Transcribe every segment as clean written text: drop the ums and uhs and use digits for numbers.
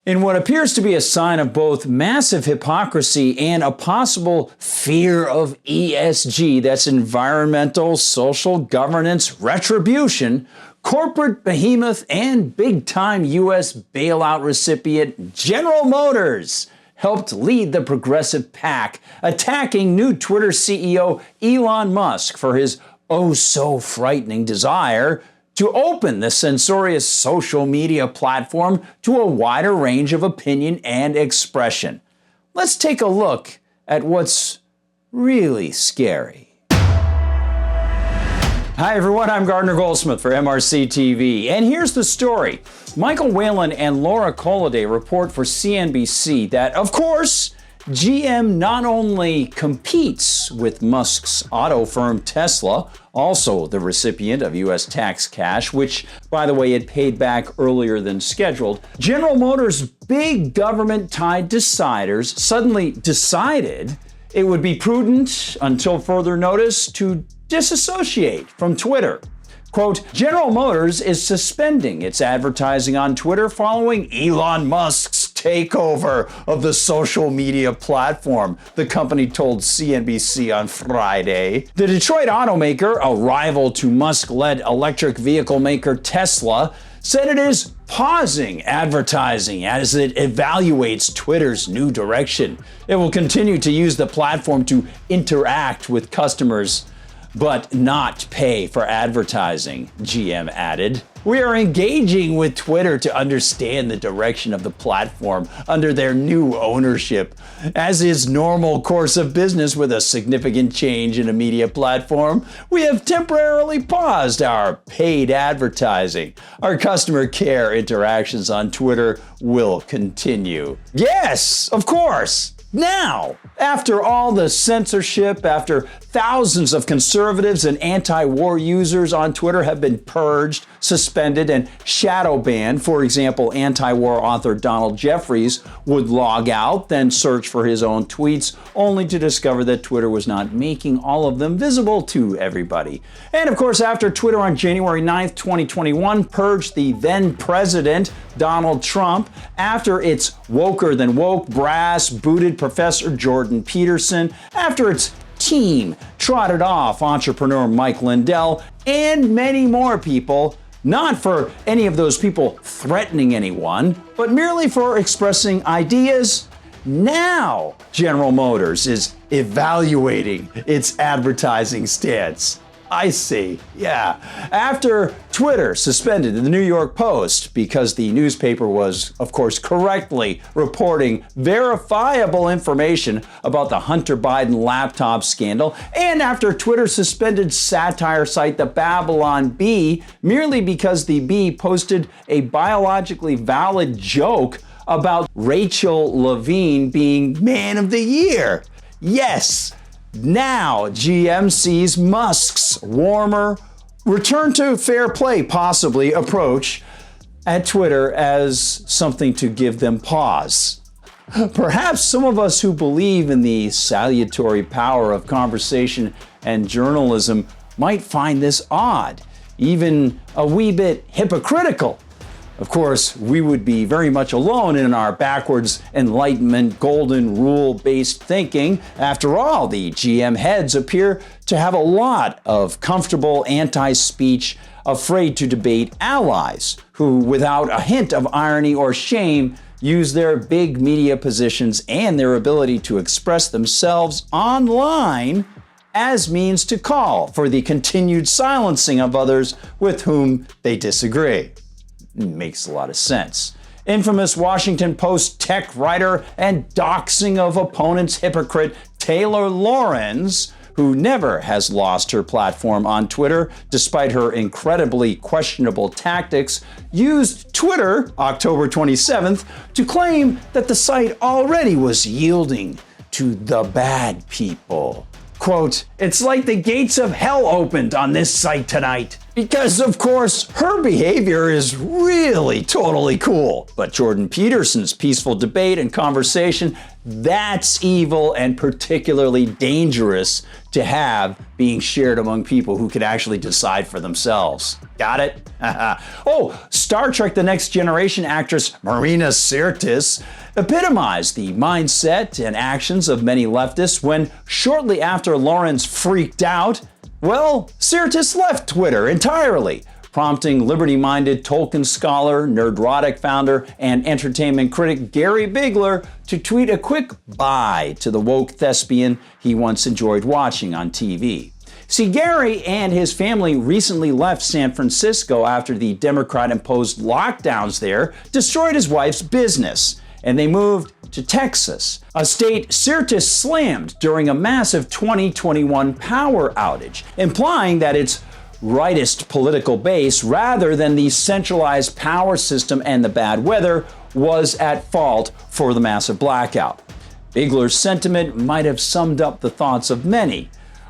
In what appears to be a sign of both massive hypocrisy and a possible fear of ESG, that's environmental, social governance, retribution, corporate behemoth and big-time U.S. bailout recipient General Motors helped lead the progressive pack, attacking new Twitter CEO Elon Musk for his oh-so-frightening desire to open the censorious social media platform to a wider range of opinion and expression. Let's take a look at what's really scary. Hi everyone, I'm Gardner Goldsmith for MRC-TV, and here's the story. Michael Whalen and Laura Colliday report for CNBC that, of course, GM not only competes with Musk's auto firm Tesla, also the recipient of U.S. tax cash, which, by the way, it paid back earlier than scheduled. General Motors' big government-tied deciders suddenly decided it would be prudent, until further notice, to disassociate from Twitter. Quote, General Motors is suspending its advertising on Twitter following Elon Musk's takeover of the social media platform, the company told CNBC on Friday. The Detroit automaker, a rival to Musk-led electric vehicle maker Tesla, said it is pausing advertising as it evaluates Twitter's new direction. It will continue to use the platform to interact with customers, but not pay for advertising, GM added. We are engaging with Twitter to understand the direction of the platform under their new ownership. As is normal course of business with a significant change in a media platform, we have temporarily paused our paid advertising. Our customer care interactions on Twitter will continue. Yes, of course. Now, after all the censorship, after thousands of conservatives and anti-war users on Twitter have been purged, suspended, and shadow banned, for example, anti-war author Donald Jeffries would log out, then search for his own tweets, only to discover that Twitter was not making all of them visible to everybody. And of course, after Twitter on January 9th, 2021 purged the then president, Donald Trump, after its woker than woke brass booted Professor Jordan Peterson, after its team trotted off entrepreneur Mike Lindell, and many more people, not for any of those people threatening anyone, but merely for expressing ideas. Now, General Motors is evaluating its advertising stance. I see, yeah. After Twitter suspended the New York Post because the newspaper was, of course, correctly reporting verifiable information about the Hunter Biden laptop scandal, and after Twitter suspended satire site The Babylon Bee merely because the Bee posted a biologically valid joke about Rachel Levine being Man of the Year. Yes. Now, GM sees Musk's warmer, return to fair play possibly approach at Twitter as something to give them pause. Perhaps some of us who believe in the salutary power of conversation and journalism might find this odd, even a wee bit hypocritical. Of course, we would be very much alone in our backwards Enlightenment, golden rule-based thinking. After all, the GM heads appear to have a lot of comfortable anti-speech, afraid to debate allies who, without a hint of irony or shame, use their big media positions and their ability to express themselves online as means to call for the continued silencing of others with whom they disagree. Makes a lot of sense. Infamous Washington Post tech writer and doxing of opponents hypocrite Taylor Lorenz, who never has lost her platform on Twitter despite her incredibly questionable tactics, used Twitter October 27th to claim that the site already was yielding to the bad people. Quote, it's like the gates of hell opened on this site tonight. Because, of course, her behavior is really totally cool. But Jordan Peterson's peaceful debate and conversation, that's evil and particularly dangerous to have being shared among people who can actually decide for themselves. Got it? Oh, Star Trek The Next Generation actress Marina Sirtis epitomized the mindset and actions of many leftists when, shortly after Lawrence freaked out, well, Sirtis left Twitter entirely, prompting liberty-minded Tolkien scholar, Nerdrotic founder, and entertainment critic Gary Bigler to tweet a quick bye to the woke thespian he once enjoyed watching on TV. See, Gary and his family recently left San Francisco after the Democrat-imposed lockdowns there destroyed his wife's business, and they moved to Texas, a state Sirtis slammed during a massive 2021 power outage, implying that its rightist political base, rather than the centralized power system and the bad weather, was at fault for the massive blackout. Bigler's sentiment might have summed up the thoughts of many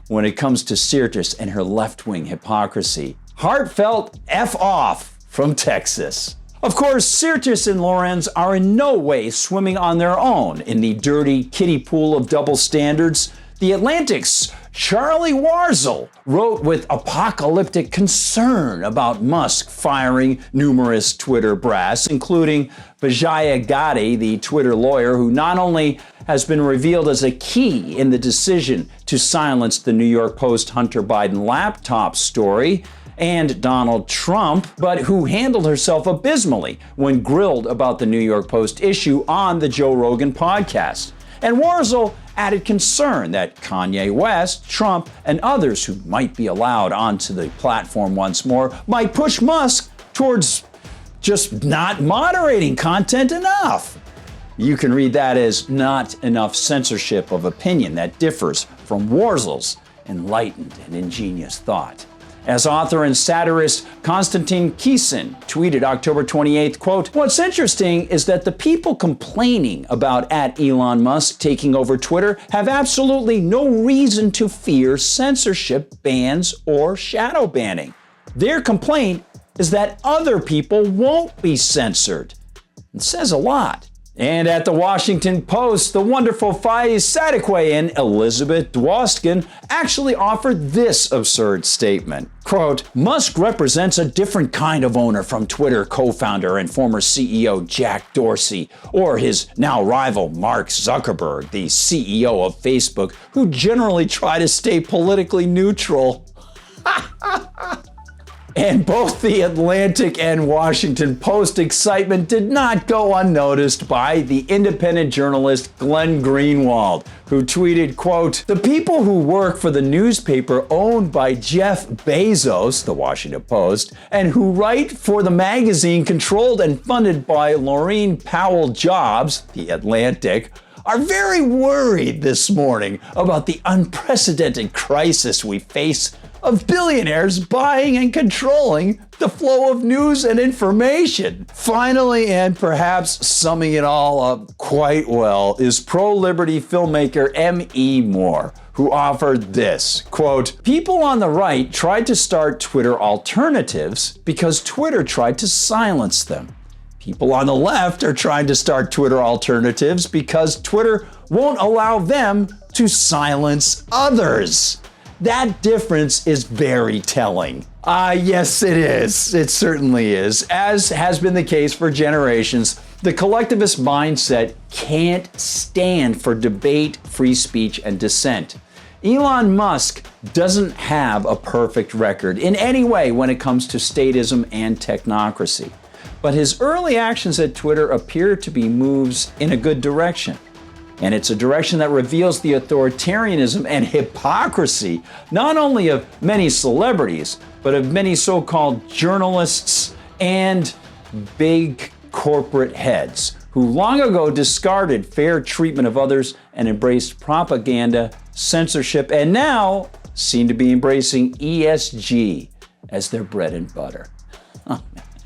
when it comes to Sirtis and her left-wing hypocrisy. Heartfelt F off from Texas. Of course, Sirtis and Lorenz are in no way swimming on their own in the dirty kiddie pool of double standards. The Atlantic's Charlie Warzel wrote with apocalyptic concern about Musk firing numerous Twitter brass, including Vijaya Gadde, the Twitter lawyer who not only has been revealed as a key in the decision to silence the New York Post Hunter Biden laptop story, and Donald Trump, but who handled herself abysmally when grilled about the New York Post issue on the Joe Rogan podcast. And Warzel added concern that Kanye West, Trump, and others who might be allowed onto the platform once more might push Musk towards just not moderating content enough. You can read that as not enough censorship of opinion that differs from Warzel's enlightened and ingenious thought. As author and satirist Konstantin Kisin tweeted October 28th, quote, "What's interesting is that the people complaining about @Elon Musk taking over Twitter have absolutely no reason to fear censorship, bans, or shadow banning. Their complaint is that other people won't be censored." It says a lot. And at the Washington Post, the wonderful Faiz Sadeghi and Elizabeth Dwoskin actually offered this absurd statement. Quote, "Musk represents a different kind of owner from Twitter co-founder and former CEO Jack Dorsey, or his now rival Mark Zuckerberg, the CEO of Facebook, who generally try to stay politically neutral." And both the Atlantic and Washington Post excitement did not go unnoticed by the independent journalist Glenn Greenwald, who tweeted, quote, "The people who work for the newspaper owned by Jeff Bezos, the Washington Post, and who write for the magazine controlled and funded by Laurene Powell Jobs, the Atlantic, are very worried this morning about the unprecedented crisis we face of billionaires buying and controlling the flow of news and information." Finally, and perhaps summing it all up quite well, is pro-liberty filmmaker M.E. Moore, who offered this, quote, "People on the right tried to start Twitter alternatives because Twitter tried to silence them. People on the left are trying to start Twitter alternatives because Twitter won't allow them to silence others." That difference is very telling. Yes, it is. It certainly is. As has been the case for generations, the collectivist mindset can't stand for debate, free speech, and dissent. Elon Musk doesn't have a perfect record in any way when it comes to statism and technocracy. But his early actions at Twitter appear to be moves in a good direction. And it's a direction that reveals the authoritarianism and hypocrisy, not only of many celebrities, but of many so-called journalists and big corporate heads who long ago discarded fair treatment of others and embraced propaganda, censorship, and now seem to be embracing ESG as their bread and butter.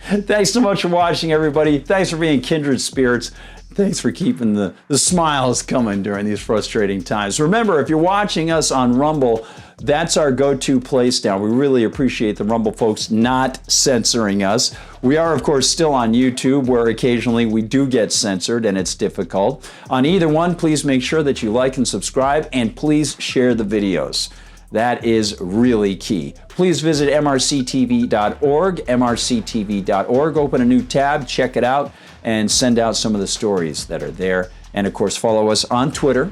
Thanks so much for watching, everybody. Thanks for being kindred spirits. Thanks for keeping the smiles coming during these frustrating times. Remember, if you're watching us on Rumble, that's our go-to place now. We really appreciate the Rumble folks not censoring us. We are, of course, still on YouTube, where occasionally we do get censored and it's difficult. On either one, please make sure that you like and subscribe, and please share the videos. That is really key. Please visit MRCTV.org, MRCTV.org. Open a new tab, check it out, and send out some of the stories that are there. And of course, follow us on Twitter,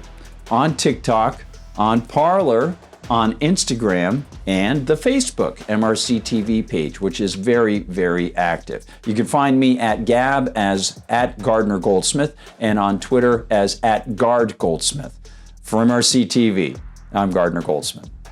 on TikTok, on Parler, on Instagram, and the Facebook MRC-TV page, which is very, very active. You can find me at Gab as @GardnerGoldsmith and on Twitter as @GuardGoldsmith. For MRC-TV, I'm Gardner Goldsmith.